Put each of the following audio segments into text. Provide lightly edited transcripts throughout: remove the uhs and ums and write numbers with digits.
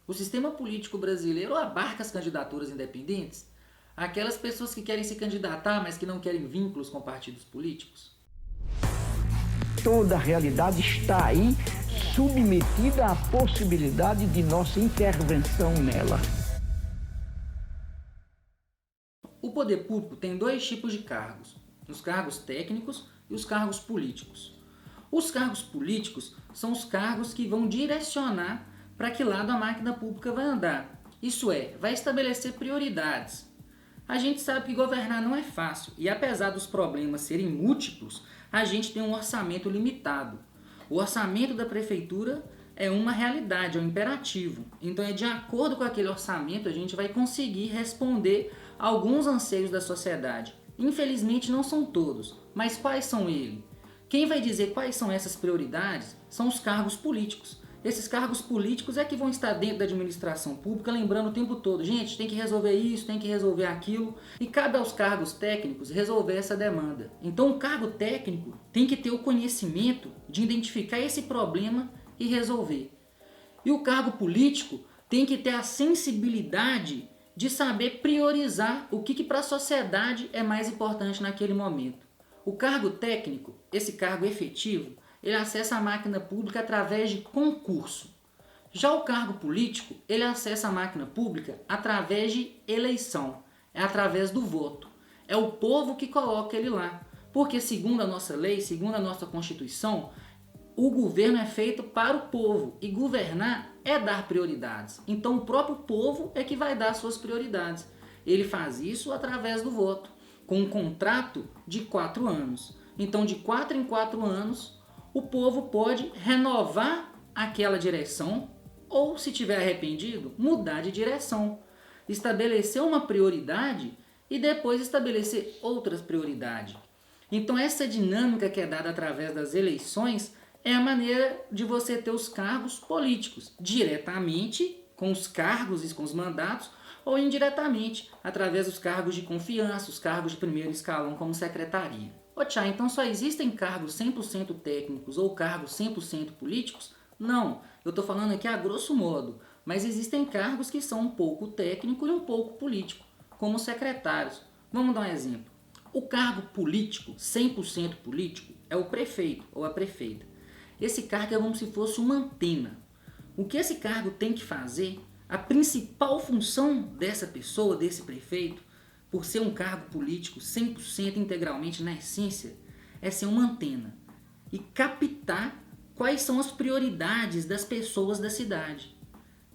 O sistema político brasileiro abarca as candidaturas independentes? Aquelas pessoas que querem se candidatar, mas que não querem vínculos com partidos políticos? Toda a realidade está aí, submetida à possibilidade de nossa intervenção nela. O poder público tem dois tipos de cargos: os cargos técnicos e os cargos políticos. Os cargos políticos são os cargos que vão direcionar para que lado a máquina pública vai andar. Isso é, vai estabelecer prioridades. A gente sabe que governar não é fácil e, apesar dos problemas serem múltiplos, a gente tem um orçamento limitado. O orçamento da prefeitura é uma realidade, é um imperativo. Então é de acordo com aquele orçamento a gente vai conseguir responder a alguns anseios da sociedade. Infelizmente não são todos, mas quais são eles? Quem vai dizer quais são essas prioridades são os cargos políticos. Esses cargos políticos é que vão estar dentro da administração pública, lembrando o tempo todo, gente, tem que resolver isso, tem que resolver aquilo, e cabe aos cargos técnicos resolver essa demanda. Então o cargo técnico tem que ter o conhecimento de identificar esse problema e resolver. E o cargo político tem que ter a sensibilidade de saber priorizar o que para a sociedade é mais importante naquele momento. O cargo técnico, esse cargo efetivo, ele acessa a máquina pública através de concurso. Já o cargo político, ele acessa a máquina pública através de eleição, é através do voto. É o povo que coloca ele lá, porque segundo a nossa lei, segundo a nossa Constituição, o governo é feito para o povo e governar é dar prioridades. Então o próprio povo é que vai dar suas prioridades. Ele faz isso através do voto, com um contrato de 4 anos. Então de 4 em 4 anos, o povo pode renovar aquela direção ou, se tiver arrependido, mudar de direção, estabelecer uma prioridade e depois estabelecer outras prioridades. Então essa dinâmica que é dada através das eleições é a maneira de você ter os cargos políticos, diretamente com os cargos e com os mandatos, ou indiretamente, através dos cargos de confiança, os cargos de primeiro escalão como secretaria. Então só existem cargos 100% técnicos ou cargos 100% políticos? Não, eu estou falando aqui a grosso modo, mas existem cargos que são um pouco técnico e um pouco político, como secretários. Vamos dar um exemplo. O cargo político, 100% político, é o prefeito ou a prefeita. Esse cargo é como se fosse uma antena. O que esse cargo tem que fazer, a principal função dessa pessoa, desse prefeito, por ser um cargo político 100% integralmente na essência, é ser uma antena e captar quais são as prioridades das pessoas da cidade.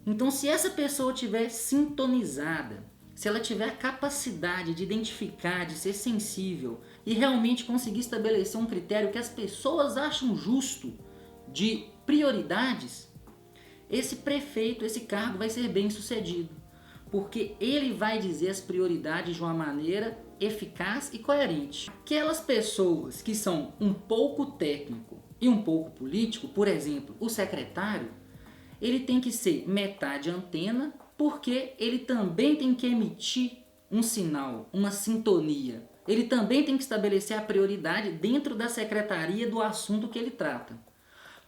Então, se essa pessoa estiver sintonizada, se ela tiver a capacidade de identificar, de ser sensível e realmente conseguir estabelecer um critério que as pessoas acham justo de prioridades, esse prefeito, esse cargo vai ser bem sucedido. Porque ele vai dizer as prioridades de uma maneira eficaz e coerente. Aquelas pessoas que são um pouco técnico e um pouco político, por exemplo, o secretário, ele tem que ser metade antena, porque ele também tem que emitir um sinal, uma sintonia. Ele também tem que estabelecer a prioridade dentro da secretaria do assunto que ele trata.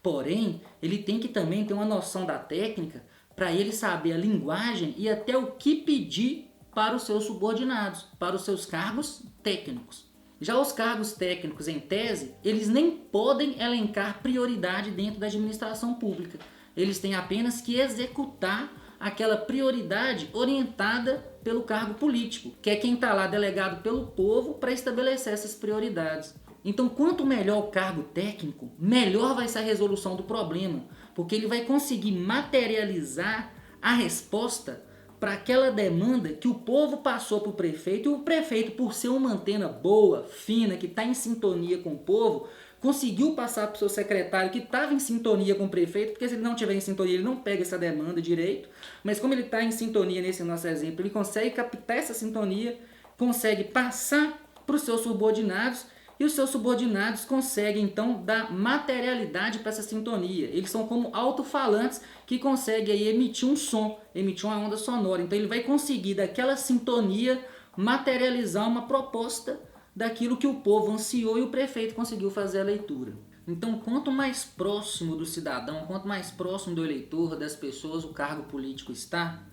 Porém, ele tem que também ter uma noção da técnica para ele saber a linguagem e até o que pedir para os seus subordinados, para os seus cargos técnicos. Já os cargos técnicos, em tese, eles nem podem elencar prioridade dentro da administração pública. Eles têm apenas que executar aquela prioridade orientada pelo cargo político, que é quem está lá delegado pelo povo para estabelecer essas prioridades. Então, quanto melhor o cargo técnico, melhor vai ser a resolução do problema, porque ele vai conseguir materializar a resposta para aquela demanda que o povo passou para o prefeito, e o prefeito, por ser uma antena boa, fina, que está em sintonia com o povo, conseguiu passar para o seu secretário que estava em sintonia com o prefeito, porque se ele não estiver em sintonia, ele não pega essa demanda direito, mas como ele está em sintonia nesse nosso exemplo, ele consegue captar essa sintonia, consegue passar para os seus subordinados, e os seus subordinados conseguem, então, dar materialidade para essa sintonia. Eles são como alto-falantes que conseguem aí emitir um som, emitir uma onda sonora. Então, ele vai conseguir, daquela sintonia, materializar uma proposta daquilo que o povo ansiou e o prefeito conseguiu fazer a leitura. Então, quanto mais próximo do cidadão, quanto mais próximo do eleitor, das pessoas, o cargo político está,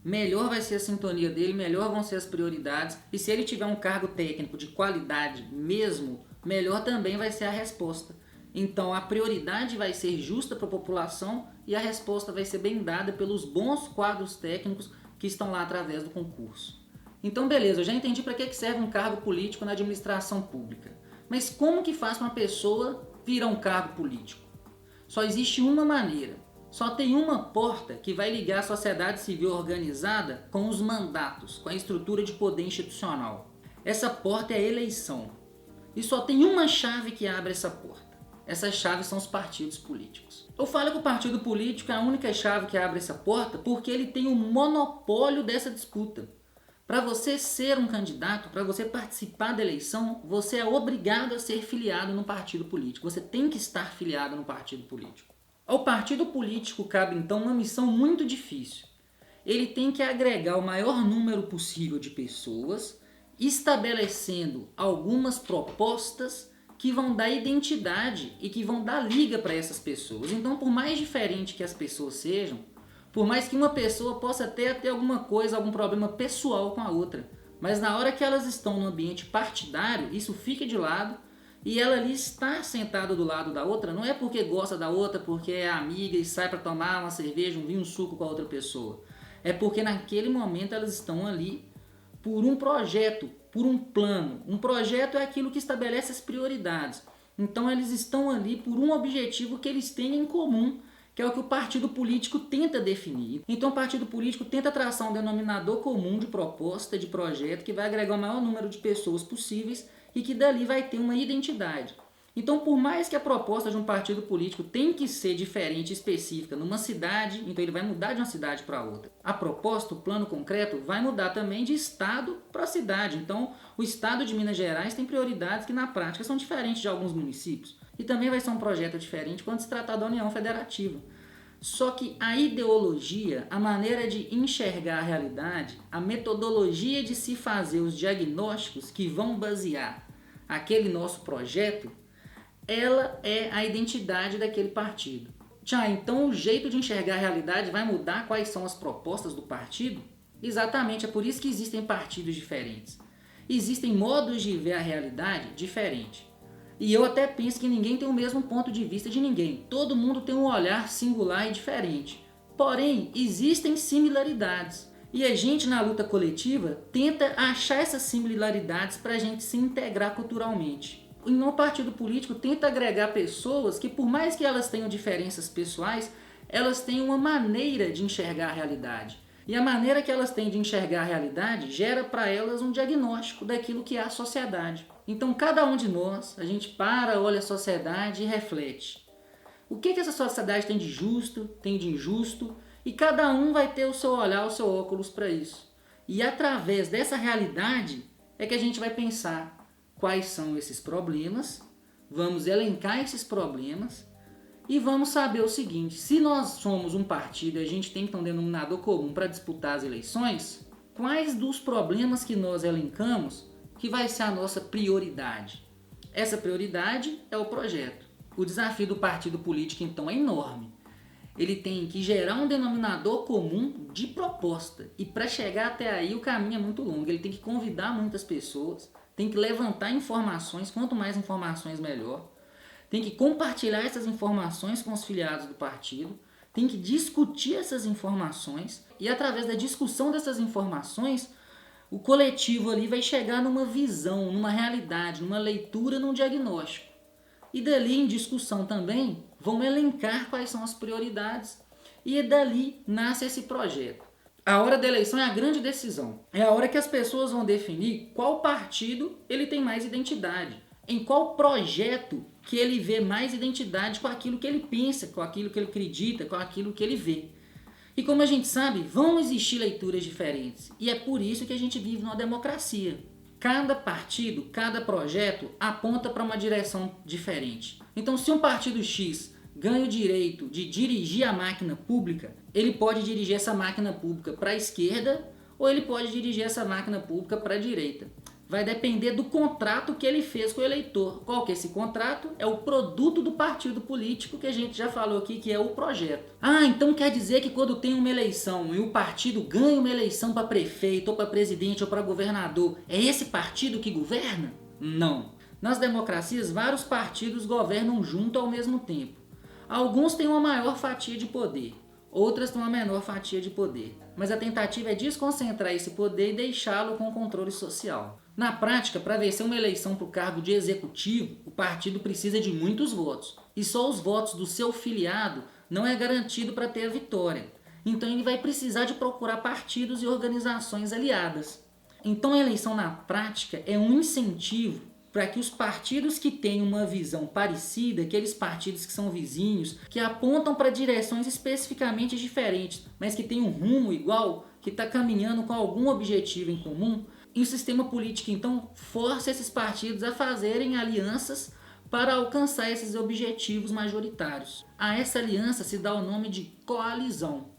melhor vai ser a sintonia dele, melhor vão ser as prioridades, e se ele tiver um cargo técnico de qualidade mesmo, melhor também vai ser a resposta. Então a prioridade vai ser justa para a população e a resposta vai ser bem dada pelos bons quadros técnicos que estão lá através do concurso. Então beleza, eu já entendi para que serve um cargo político na administração pública. Mas como que faz para uma pessoa virar um cargo político? Só existe uma maneira. Só tem uma porta que vai ligar a sociedade civil organizada com os mandatos, com a estrutura de poder institucional. Essa porta é a eleição. E só tem uma chave que abre essa porta. Essas chaves são os partidos políticos. Eu falo que o partido político é a única chave que abre essa porta porque ele tem o monopólio dessa disputa. Para você ser um candidato, para você participar da eleição, você é obrigado a ser filiado no partido político. Você tem que estar filiado no partido político. Ao partido político cabe então uma missão muito difícil. Ele tem que agregar o maior número possível de pessoas, estabelecendo algumas propostas que vão dar identidade e que vão dar liga para essas pessoas. Então, por mais diferente que as pessoas sejam, por mais que uma pessoa possa até ter alguma coisa, algum problema pessoal com a outra, mas na hora que elas estão no ambiente partidário, isso fica de lado e ela ali está sentada do lado da outra, não é porque gosta da outra, porque é amiga e sai para tomar uma cerveja, um vinho, um suco com a outra pessoa. É porque naquele momento elas estão ali por um projeto, por um plano. Um projeto é aquilo que estabelece as prioridades. Então eles estão ali por um objetivo que eles têm em comum, que é o que o partido político tenta definir. Então o partido político tenta traçar um denominador comum de proposta, de projeto, que vai agregar o maior número de pessoas possíveis e que dali vai ter uma identidade. Então, por mais que a proposta de um partido político tenha que ser diferente, específica, numa cidade, então ele vai mudar de uma cidade para outra. A proposta, o plano concreto, vai mudar também de estado para cidade. Então, o estado de Minas Gerais tem prioridades que na prática são diferentes de alguns municípios. E também vai ser um projeto diferente quando se tratar da União Federativa. Só que a ideologia, a maneira de enxergar a realidade, a metodologia de se fazer os diagnósticos que vão basear aquele nosso projeto, ela é a identidade daquele partido. Então o jeito de enxergar a realidade vai mudar quais são as propostas do partido? Exatamente, é por isso que existem partidos diferentes. Existem modos de ver a realidade diferentes. E eu até penso que ninguém tem o mesmo ponto de vista de ninguém. Todo mundo tem um olhar singular e diferente. Porém, existem similaridades. E a gente, na luta coletiva, tenta achar essas similaridades para a gente se integrar culturalmente. E no partido político tenta agregar pessoas que, por mais que elas tenham diferenças pessoais, elas têm uma maneira de enxergar a realidade. E a maneira que elas têm de enxergar a realidade gera para elas um diagnóstico daquilo que é a sociedade. Então cada um de nós, a gente para, olha a sociedade e reflete. O que essa sociedade tem de justo, tem de injusto, e cada um vai ter o seu olhar, o seu óculos para isso. E através dessa realidade é que a gente vai pensar quais são esses problemas, vamos elencar esses problemas e vamos saber o seguinte: se nós somos um partido e a gente tem que ter um denominador comum para disputar as eleições, quais dos problemas que nós elencamos que vai ser a nossa prioridade? Essa prioridade é o projeto. O desafio do partido político então é enorme. Ele tem que gerar um denominador comum de proposta e para chegar até aí o caminho é muito longo. Ele tem que convidar muitas pessoas, tem que levantar informações, quanto mais informações melhor. Tem que compartilhar essas informações com os filiados do partido, tem que discutir essas informações e através da discussão dessas informações, o coletivo ali vai chegar numa visão, numa realidade, numa leitura, num diagnóstico. E dali, em discussão também, vão elencar quais são as prioridades e dali nasce esse projeto. A hora da eleição é a grande decisão. É a hora que as pessoas vão definir qual partido ele tem mais identidade, em qual projeto que ele vê mais identidade com aquilo que ele pensa, com aquilo que ele acredita, com aquilo que ele vê. E como a gente sabe, vão existir leituras diferentes. E é por isso que a gente vive numa democracia. Cada partido, cada projeto aponta para uma direção diferente. Então, se um partido X ganha o direito de dirigir a máquina pública, ele pode dirigir essa máquina pública para a esquerda ou ele pode dirigir essa máquina pública para a direita. vai depender do contrato que ele fez com o eleitor. Qual que é esse contrato? É o produto do partido político que a gente já falou aqui, que é o projeto. Então quer dizer que quando tem uma eleição e o partido ganha uma eleição para prefeito, ou para presidente, ou para governador, é esse partido que governa? Não. Nas democracias, vários partidos governam junto ao mesmo tempo. Alguns têm uma maior fatia de poder, outras têm uma menor fatia de poder. Mas a tentativa é desconcentrar esse poder e deixá-lo com controle social. Na prática, para vencer uma eleição para o cargo de executivo, o partido precisa de muitos votos. E só os votos do seu filiado não é garantido para ter a vitória. Então ele vai precisar de procurar partidos e organizações aliadas. Então a eleição na prática é um incentivo para que os partidos que têm uma visão parecida, aqueles partidos que são vizinhos, que apontam para direções especificamente diferentes, mas que têm um rumo igual, que está caminhando com algum objetivo em comum, e o sistema político então força esses partidos a fazerem alianças para alcançar esses objetivos majoritários. A essa aliança se dá o nome de coalizão.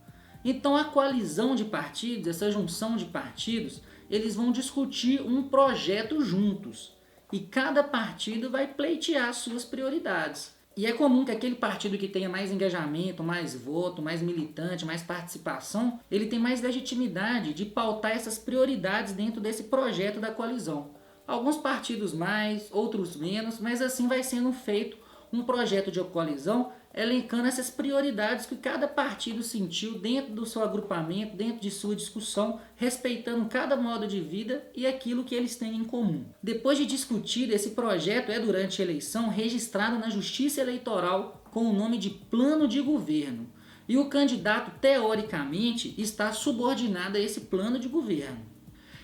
Então a coalizão de partidos, essa junção de partidos, eles vão discutir um projeto juntos. E cada partido vai pleitear suas prioridades. E é comum que aquele partido que tenha mais engajamento, mais voto, mais militante, mais participação, ele tem mais legitimidade de pautar essas prioridades dentro desse projeto da coalizão. Alguns partidos mais, outros menos, mas assim vai sendo feito um projeto de coalizão elencando essas prioridades que cada partido sentiu dentro do seu agrupamento, dentro de sua discussão, respeitando cada modo de vida e aquilo que eles têm em comum. Depois de discutido, esse projeto é, durante a eleição, registrado na Justiça Eleitoral com o nome de Plano de Governo. E o candidato, teoricamente, está subordinado a esse plano de governo.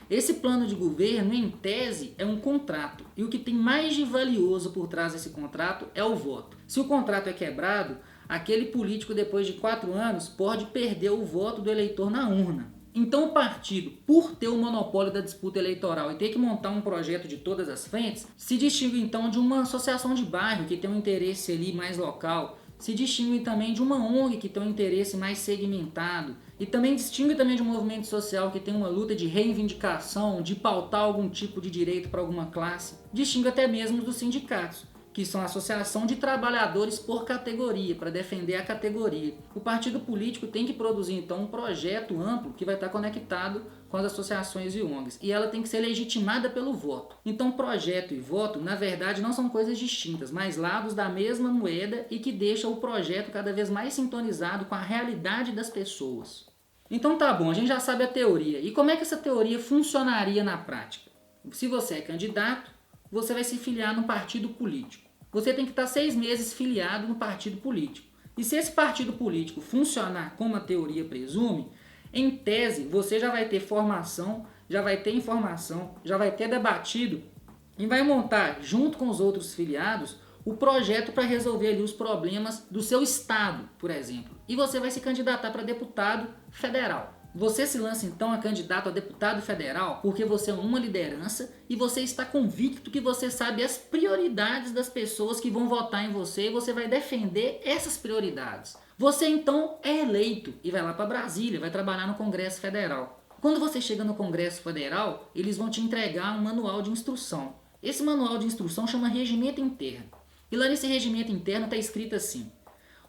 Esse plano de governo, em tese, é um contrato, e o que tem mais de valioso por trás desse contrato é o voto. Se o contrato é quebrado, aquele político, depois de 4 anos, pode perder o voto do eleitor na urna. Então o partido, por ter o monopólio da disputa eleitoral e ter que montar um projeto de todas as frentes, se distingue então de uma associação de bairro que tem um interesse ali mais local, se distingue também de uma ONG que tem um interesse mais segmentado e também distingue também de um movimento social que tem uma luta de reivindicação, de pautar algum tipo de direito para alguma classe. Distingue até mesmo dos sindicatos, que são a associação de trabalhadores por categoria, para defender a categoria. O partido político tem que produzir então um projeto amplo que vai estar conectado com as associações e ONGs, e ela tem que ser legitimada pelo voto. Então projeto e voto, na verdade, não são coisas distintas, mas lados da mesma moeda e que deixam o projeto cada vez mais sintonizado com a realidade das pessoas. Então tá bom, a gente já sabe a teoria. E como é que essa teoria funcionaria na prática? Se você é candidato, você vai se filiar num partido político. Você tem que estar 6 meses filiado no partido político. E se esse partido político funcionar como a teoria presume, em tese você já vai ter formação, já vai ter informação, já vai ter debatido e vai montar, junto com os outros filiados, o projeto para resolver ali os problemas do seu estado, por exemplo. E você vai se candidatar para deputado federal. Você se lança então a candidato a deputado federal porque você é uma liderança e você está convicto que você sabe as prioridades das pessoas que vão votar em você e você vai defender essas prioridades. Você então é eleito e vai lá para Brasília, vai trabalhar no Congresso Federal. Quando você chega no Congresso Federal, eles vão te entregar um manual de instrução. Esse manual de instrução chama Regimento Interno. E lá nesse regimento interno está escrito assim: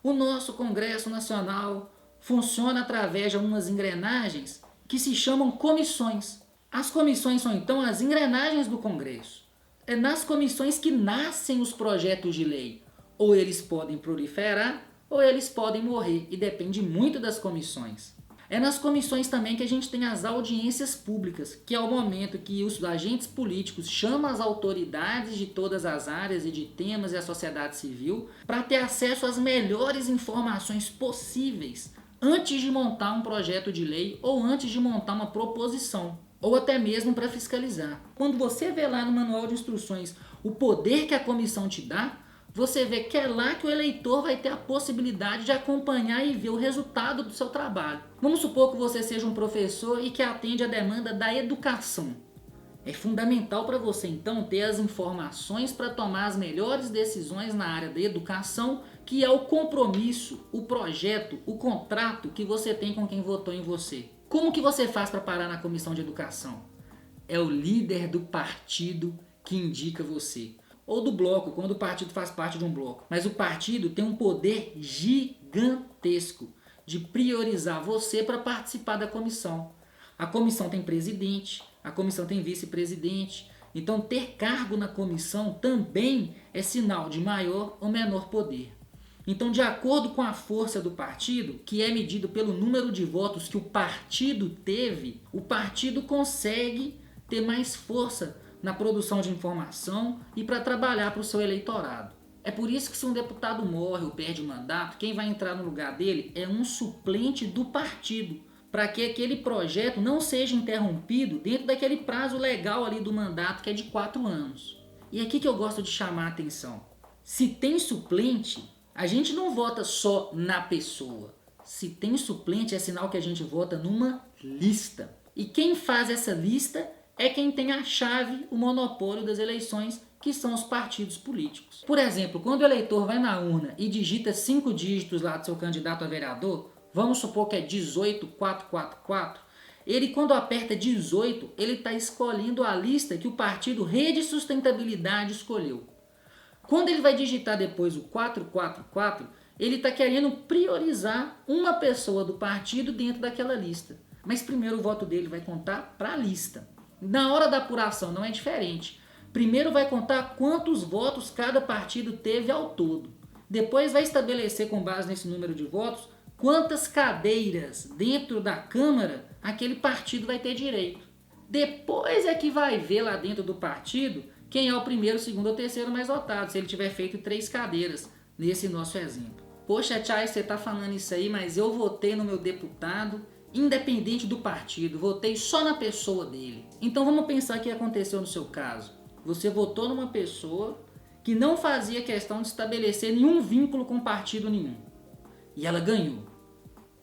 o nosso Congresso Nacional funciona através de algumas engrenagens que se chamam comissões. As comissões são então as engrenagens do Congresso. É nas comissões que nascem os projetos de lei. Ou eles podem proliferar, ou eles podem morrer, e depende muito das comissões. É nas comissões também que a gente tem as audiências públicas, que é o momento que os agentes políticos chamam as autoridades de todas as áreas e de temas e a sociedade civil para ter acesso às melhores informações possíveis antes de montar um projeto de lei ou antes de montar uma proposição, ou até mesmo para fiscalizar. Quando você vê lá no manual de instruções o poder que a comissão te dá, você vê que é lá que o eleitor vai ter a possibilidade de acompanhar e ver o resultado do seu trabalho. Vamos supor que você seja um professor e que atende a demanda da educação. É fundamental para você então ter as informações para tomar as melhores decisões na área da educação, que é o compromisso, o projeto, o contrato que você tem com quem votou em você. Como que você faz para parar na comissão de educação? é o líder do partido que indica você. Ou do bloco, quando o partido faz parte de um bloco. Mas o partido tem um poder gigantesco de priorizar você para participar da comissão. A comissão tem presidente, a comissão tem vice-presidente. Então ter cargo na comissão também é sinal de maior ou menor poder. Então, de acordo com a força do partido, que é medido pelo número de votos que o partido teve, o partido consegue ter mais força na produção de informação e para trabalhar para o seu eleitorado. É por isso que se um deputado morre ou perde o mandato, quem vai entrar no lugar dele é um suplente do partido, para que aquele projeto não seja interrompido dentro daquele prazo legal ali do mandato, que é de 4 anos. E aqui que eu gosto de chamar a atenção. Se tem suplente, a gente não vota só na pessoa. Se tem suplente, é sinal que a gente vota numa lista. E quem faz essa lista é quem tem a chave, o monopólio das eleições, que são os partidos políticos. Por exemplo, quando o eleitor vai na urna e digita 5 dígitos lá do seu candidato a vereador, vamos supor que é 18444, ele quando aperta 18, ele está escolhendo a lista que o partido Rede Sustentabilidade escolheu. Quando ele vai digitar depois o 444, ele está querendo priorizar uma pessoa do partido dentro daquela lista. Mas primeiro o voto dele vai contar para a lista. Na hora da apuração não é diferente. Primeiro vai contar quantos votos cada partido teve ao todo. Depois vai estabelecer, com base nesse número de votos, quantas cadeiras dentro da Câmara aquele partido vai ter direito. Depois é que vai ver lá dentro do partido quem é o primeiro, segundo ou terceiro mais votado, se ele tiver feito 3 cadeiras, nesse nosso exemplo. Poxa, Chay, você está falando isso aí, mas eu votei no meu deputado, independente do partido, votei só na pessoa dele. Então vamos pensar o que aconteceu no seu caso. Você votou numa pessoa que não fazia questão de estabelecer nenhum vínculo com partido nenhum. E ela ganhou.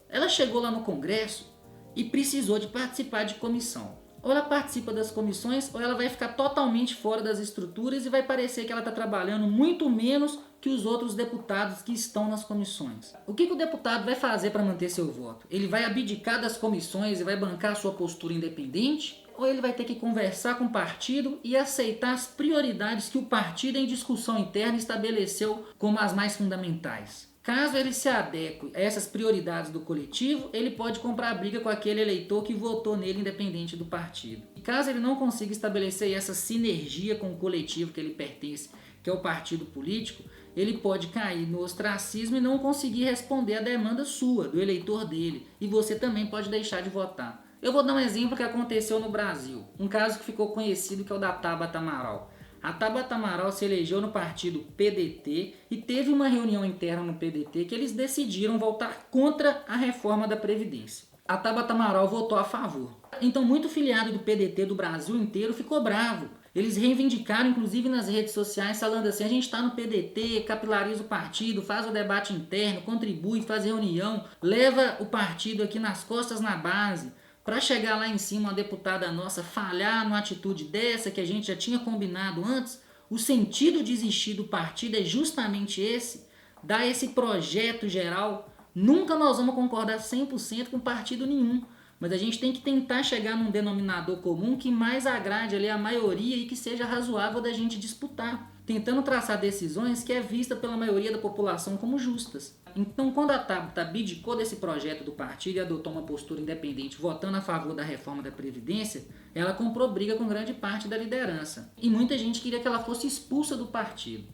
Ela chegou lá no Congresso e precisou de participar de comissão. Ou ela participa das comissões, ou ela vai ficar totalmente fora das estruturas e vai parecer que ela está trabalhando muito menos que os outros deputados que estão nas comissões. O que o deputado vai fazer para manter seu voto? Ele vai abdicar das comissões e vai bancar sua postura independente? Ou ele vai ter que conversar com o partido e aceitar as prioridades que o partido em discussão interna estabeleceu como as mais fundamentais? Caso ele se adeque a essas prioridades do coletivo, ele pode comprar briga com aquele eleitor que votou nele independente do partido. E caso ele não consiga estabelecer essa sinergia com o coletivo que ele pertence, que é o partido político, ele pode cair no ostracismo e não conseguir responder à demanda sua, do eleitor dele, e você também pode deixar de votar. Eu vou dar um exemplo que aconteceu no Brasil, um caso que ficou conhecido, que é o da Tabata Amaral. A Tabata Amaral se elegeu no partido PDT e teve uma reunião interna no PDT que eles decidiram votar contra a reforma da Previdência. A Tabata Amaral votou a favor. Então muito filiado do PDT do Brasil inteiro ficou bravo. Eles reivindicaram, inclusive nas redes sociais, falando assim: a gente está no PDT, capilariza o partido, faz o debate interno, contribui, faz reunião, leva o partido aqui nas costas na base. Para chegar lá em cima, uma deputada nossa falhar numa atitude dessa que a gente já tinha combinado antes, o sentido de existir do partido é justamente esse, dar esse projeto geral. Nunca nós vamos concordar 100% com partido nenhum, mas a gente tem que tentar chegar num denominador comum que mais agrade ali a maioria e que seja razoável da gente disputar, tentando traçar decisões que é vista pela maioria da população como justas. Então, quando a Tabata abdicou desse projeto do partido e adotou uma postura independente, votando a favor da reforma da Previdência, ela comprou briga com grande parte da liderança. E muita gente queria que ela fosse expulsa do partido.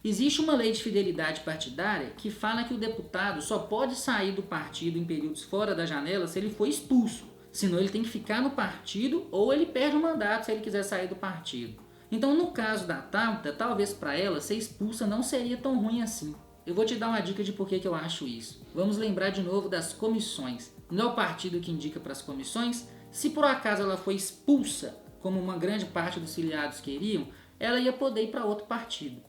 Existe uma lei de fidelidade partidária que fala que o deputado só pode sair do partido em períodos fora da janela se ele for expulso. Senão ele tem que ficar no partido ou ele perde o mandato se ele quiser sair do partido. Então, no caso da Tabata, talvez para ela ser expulsa não seria tão ruim assim. Eu vou te dar uma dica de por que eu acho isso. Vamos lembrar de novo das comissões. Não é o partido que indica para as comissões. Se por acaso ela foi expulsa, como uma grande parte dos filiados queriam, ela ia poder ir para outro partido.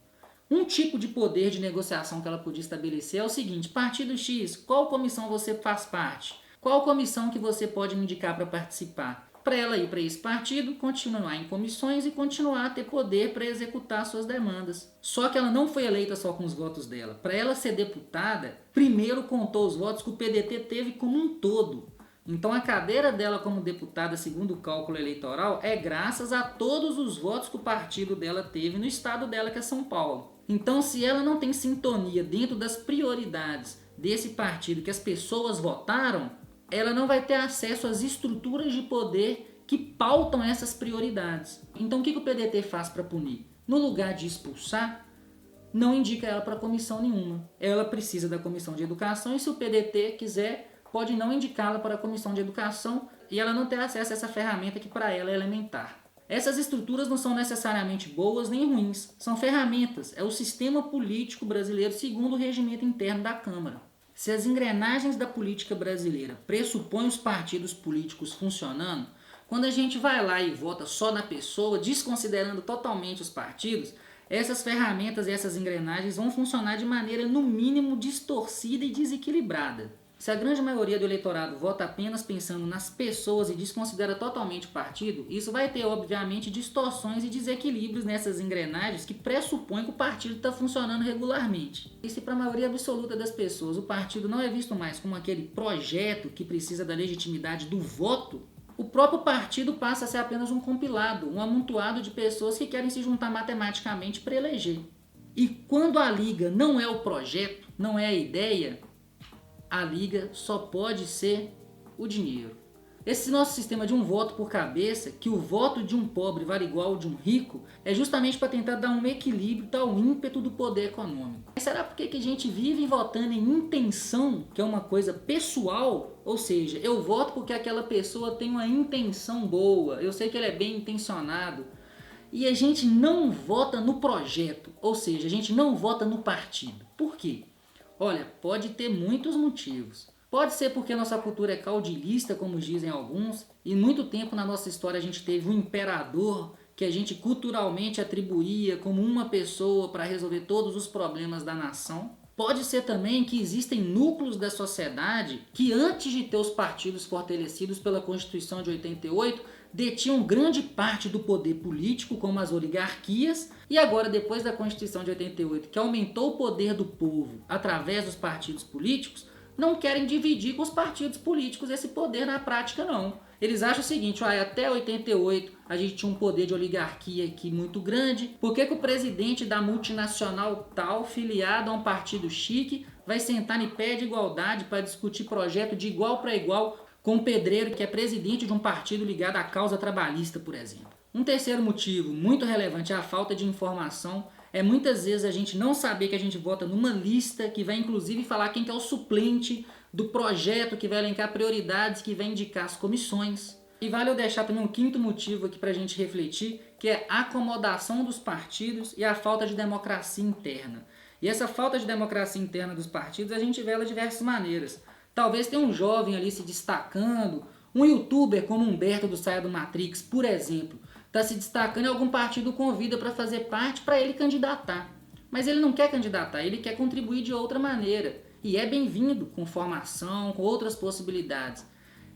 Um tipo de poder de negociação que ela podia estabelecer é o seguinte: partido X, qual comissão você faz parte? Qual comissão que você pode me indicar para participar? Para ela ir para esse partido, continuar em comissões e continuar a ter poder para executar suas demandas. Só que ela não foi eleita só com os votos dela. Para ela ser deputada, primeiro contou os votos que o PDT teve como um todo. Então a cadeira dela como deputada, segundo o cálculo eleitoral, é graças a todos os votos que o partido dela teve no estado dela, que é São Paulo. Então, se ela não tem sintonia dentro das prioridades desse partido que as pessoas votaram, ela não vai ter acesso às estruturas de poder que pautam essas prioridades. Então o que o PDT faz para punir? No lugar de expulsar, não indica ela para comissão nenhuma. Ela precisa da comissão de educação e se o PDT quiser, pode não indicá-la para a comissão de educação e ela não ter acesso a essa ferramenta que para ela é elementar. Essas estruturas não são necessariamente boas nem ruins, são ferramentas, é o sistema político brasileiro segundo o regimento interno da Câmara. Se as engrenagens da política brasileira pressupõem os partidos políticos funcionando, quando a gente vai lá e vota só na pessoa, desconsiderando totalmente os partidos, essas ferramentas e essas engrenagens vão funcionar de maneira, no mínimo, distorcida e desequilibrada. Se a grande maioria do eleitorado vota apenas pensando nas pessoas e desconsidera totalmente o partido, isso vai ter, obviamente, distorções e desequilíbrios nessas engrenagens que pressupõem que o partido está funcionando regularmente. E se para a maioria absoluta das pessoas o partido não é visto mais como aquele projeto que precisa da legitimidade do voto, o próprio partido passa a ser apenas um compilado, um amontoado de pessoas que querem se juntar matematicamente para eleger. E quando a liga não é o projeto, não é a ideia, a liga só pode ser o dinheiro. Esse nosso sistema de um voto por cabeça, que o voto de um pobre vale igual ao de um rico, é justamente para tentar dar um equilíbrio ao ímpeto do poder econômico. Mas será por que a gente vive votando em intenção, que é uma coisa pessoal? Ou seja, eu voto porque aquela pessoa tem uma intenção boa, eu sei que ele é bem intencionado. E a gente não vota no projeto, ou seja, a gente não vota no partido. Por quê? Olha, pode ter muitos motivos. Pode ser porque a nossa cultura é caudilhista, como dizem alguns, e muito tempo na nossa história a gente teve um imperador que a gente culturalmente atribuía como uma pessoa para resolver todos os problemas da nação. Pode ser também que existem núcleos da sociedade que antes de ter os partidos fortalecidos pela Constituição de 88, detinham grande parte do poder político, como as oligarquias, e agora, depois da Constituição de 88, que aumentou o poder do povo através dos partidos políticos, não querem dividir com os partidos políticos esse poder na prática, não. Eles acham o seguinte, até 88 a gente tinha um poder de oligarquia aqui muito grande, por que o presidente da multinacional tal, filiado a um partido chique, vai sentar em pé de igualdade para discutir projeto de igual para igual com um pedreiro que é presidente de um partido ligado à causa trabalhista, por exemplo? Um terceiro motivo muito relevante é a falta de informação. É muitas vezes a gente não saber que a gente vota numa lista que vai inclusive falar quem que é o suplente do projeto, que vai elencar prioridades, que vai indicar as comissões. E vale eu deixar também um quinto motivo aqui para a gente refletir, que é a acomodação dos partidos e a falta de democracia interna. E essa falta de democracia interna dos partidos a gente vê ela de diversas maneiras. Talvez tenha um jovem ali se destacando, um youtuber como Humberto do Saia do Matrix, por exemplo, está se destacando e algum partido o convida para fazer parte para ele candidatar. Mas ele não quer candidatar, ele quer contribuir de outra maneira. E é bem-vindo com formação, com outras possibilidades.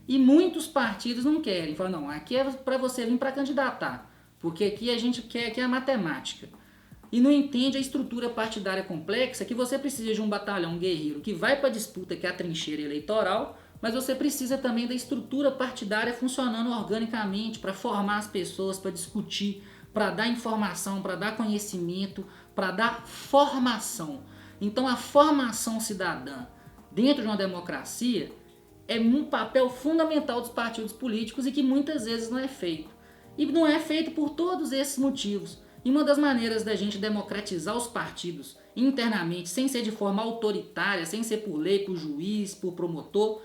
E muitos partidos não querem. Falam, não, aqui é para você vir para candidatar, porque aqui a gente quer que é a matemática. E não entende a estrutura partidária complexa, que você precisa de um batalhão guerreiro que vai para a disputa, que é a trincheira eleitoral, mas você precisa também da estrutura partidária funcionando organicamente para formar as pessoas, para discutir, para dar informação, para dar conhecimento, para dar formação. Então a formação cidadã dentro de uma democracia é um papel fundamental dos partidos políticos e que muitas vezes não é feito. E não é feito por todos esses motivos. E uma das maneiras da gente democratizar os partidos internamente, sem ser de forma autoritária, sem ser por lei, por juiz, por promotor,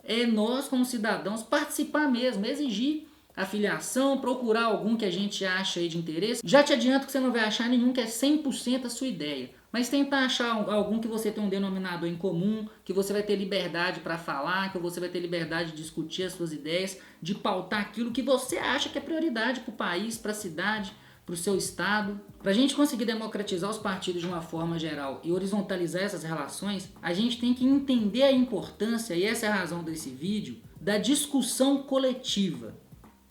é nós, como cidadãos, participar mesmo, exigir a filiação, procurar algum que a gente acha aí de interesse. Já te adianto que você não vai achar nenhum que é 100% a sua ideia, mas tentar achar algum que você tem um denominador em comum, que você vai ter liberdade para falar, que você vai ter liberdade de discutir as suas ideias, de pautar aquilo que você acha que é prioridade para o país, para a cidade, para o seu estado. Para a gente conseguir democratizar os partidos de uma forma geral e horizontalizar essas relações, a gente tem que entender a importância, e essa é a razão desse vídeo, da discussão coletiva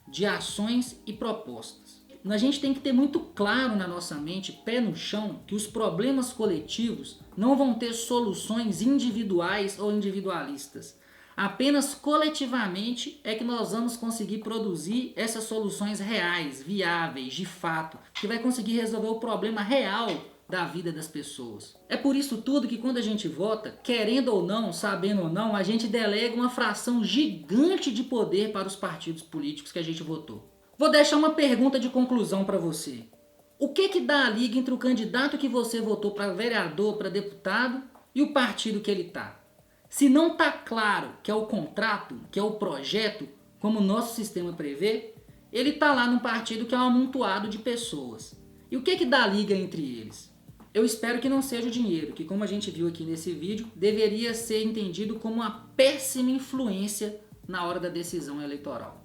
de ações e propostas. A gente tem que ter muito claro na nossa mente, pé no chão, que os problemas coletivos não vão ter soluções individuais ou individualistas. Apenas coletivamente é que nós vamos conseguir produzir essas soluções reais, viáveis, de fato, que vai conseguir resolver o problema real da vida das pessoas. É por isso tudo que quando a gente vota, querendo ou não, sabendo ou não, a gente delega uma fração gigante de poder para os partidos políticos que a gente votou. Vou deixar uma pergunta de conclusão para você. O que dá a liga entre o candidato que você votou para vereador, para deputado e o partido que ele está? Se não está claro que é o contrato, que é o projeto, como o nosso sistema prevê, ele está lá num partido que é um amontoado de pessoas. E o que dá a liga entre eles? Eu espero que não seja o dinheiro, que como a gente viu aqui nesse vídeo, deveria ser entendido como uma péssima influência na hora da decisão eleitoral.